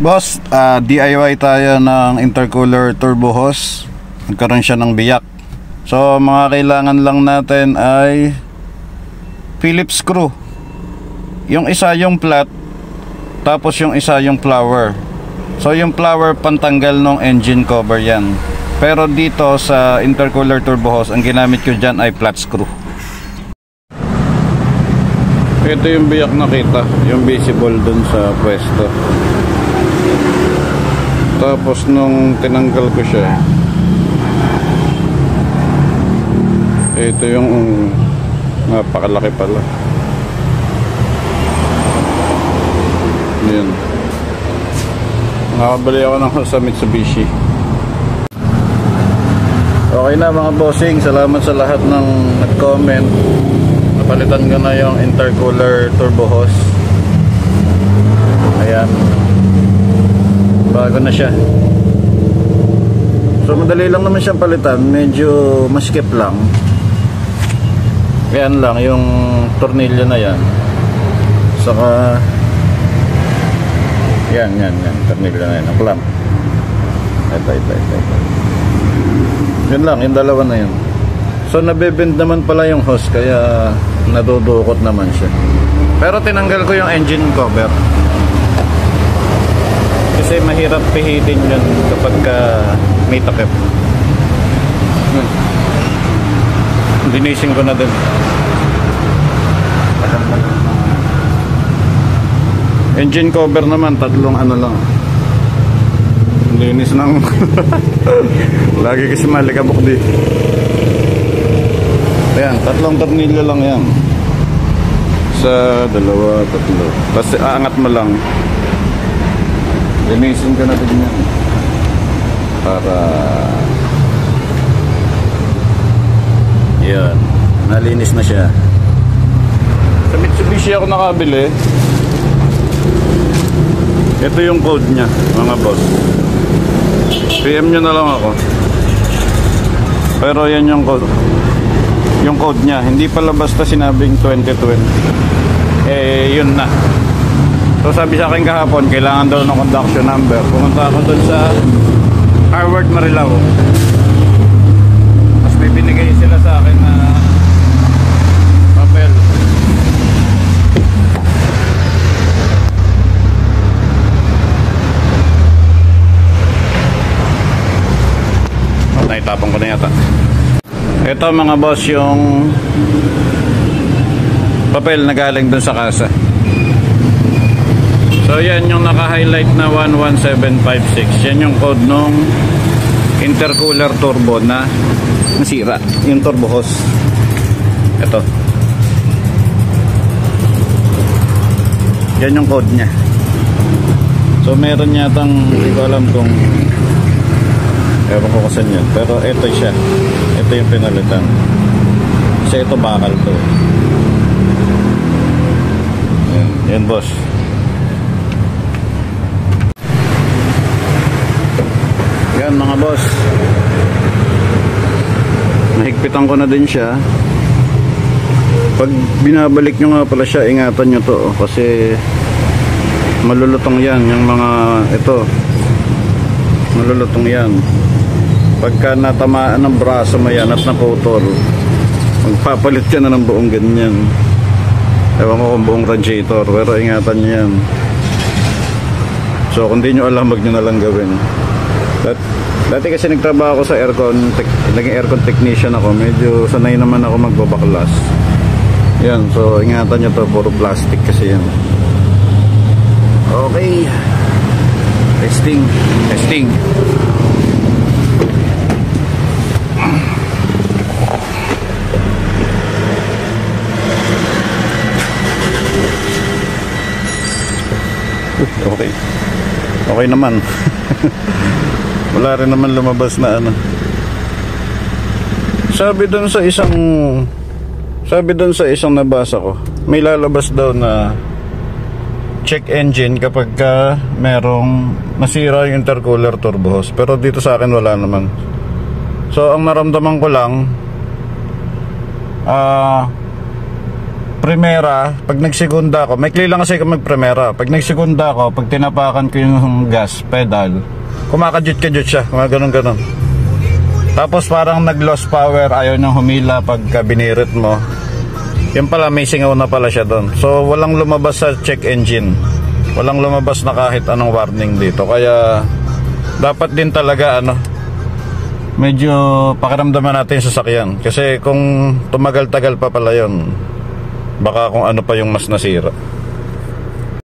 Boss, DIY tayo ng intercooler turbo hose. Nagkaroon siya ng biyak. So mga kailangan lang natin ay Phillips screw. Yung isa yung flat, tapos yung isa yung flower. So yung flower pantanggal ng engine cover yan. Pero dito sa intercooler turbo hose, ang ginamit ko dyan ay flat screw. Ito yung biyak nakita, yung visible dun sa pwesto. Tapos nung tinanggal ko siya, ito yung napakalaki pala. Yan. Nakabali ako ng sa Mitsubishi. Okay na mga bossing, salamat sa lahat ng nag-comment. Napalitan ko na yung intercooler turbo hose. Ayan, bago na siya. So madali lang naman siyang palitan, medyo maskip lang. Yan lang yung tornilyo na yan. Saka yan tornilyo na yan, ang clamp. Ito. Yan lang, yung dalawa na yun. So nabebend naman pala yung hose, kaya nadudukot naman siya. Pero tinanggal ko yung engine cover kasi mahirap pihitin yun kapag may takip. Linisin ko na din. Engine cover naman, tatlong ano lang. Linis ng lagi kasi malikabok di. Ayan, tatlong tornilyo lang yan. Isa, dalawa, tatlo. Tapos aangat mo lang. Linisin ko na din yan para yan, nalinis na siya. Sa Mitsubishi ako nakabili. Ito yung code nya mga boss. PM nyo na lang ako. Pero yan yung code. Yung code nya, hindi pala basta sinabing 2020. Yun na. So sabi sa akin kahapon, kailangan daw ng conduction number. Pumunta ako dun sa Harvard Marilao. Mas may binigay sila sa akin na papel. Naitapon ko na yata. Ito mga boss yung papel na galing dun sa kasa. So yan yung naka-highlight na 11756. Yan yung code nung intercooler turbo na nasira, yung turbo hose. Ito. Yan yung code nya. So meron yatang, hindi ko alam kung ewan ko kasan yun, pero ito siya. Ito yung pinalitan. Kasi ito bakal to. Yan boss. Yan mga boss, nahigpitan ko na din siya. Pag binabalik nyo nga pala siya, ingatan nyo to kasi malulutong yan. Yung mga ito, malulutong yan. Pagka natamaan ng braso mo yan at naputol, magpapalit ka na ng buong ganyan. Ewan ko kung buong radiator, pero ingatan nyo yan. So kung di nyo alam, wag nyo na lang gawin. Dati kasi nagtrabaho ako sa naging aircon technician ako. Medyo sanay naman ako magbabaklas. Yan, so ingatan nyo to, puro plastic kasi yan. Okay, testing. Okay naman. Wala rin naman lumabas na ano. Sabi doon sa isang nabasa ko, may lalabas daw na check engine kapag merong nasira yung intercooler turbo hose. Pero dito sa akin wala naman. So ang naramdaman ko lang, primera, pag nagsegunda ako, may lang kasi mag primera. Pag nagsegunda ako, pag tinapakan ko yung gas pedal, kumakajut-kajut siya, mga ganun-ganun. Tapos parang nag-lost power, ayaw nang humila pagka binirit mo. Yan pala, may singaw na pala siya doon. So walang lumabas sa check engine, walang lumabas na kahit anong warning dito. Kaya dapat din talaga medyo pakiramdaman natin sa sasakyan. Kasi kung tumagal-tagal pa pala yun, baka kung ano pa yung mas nasira.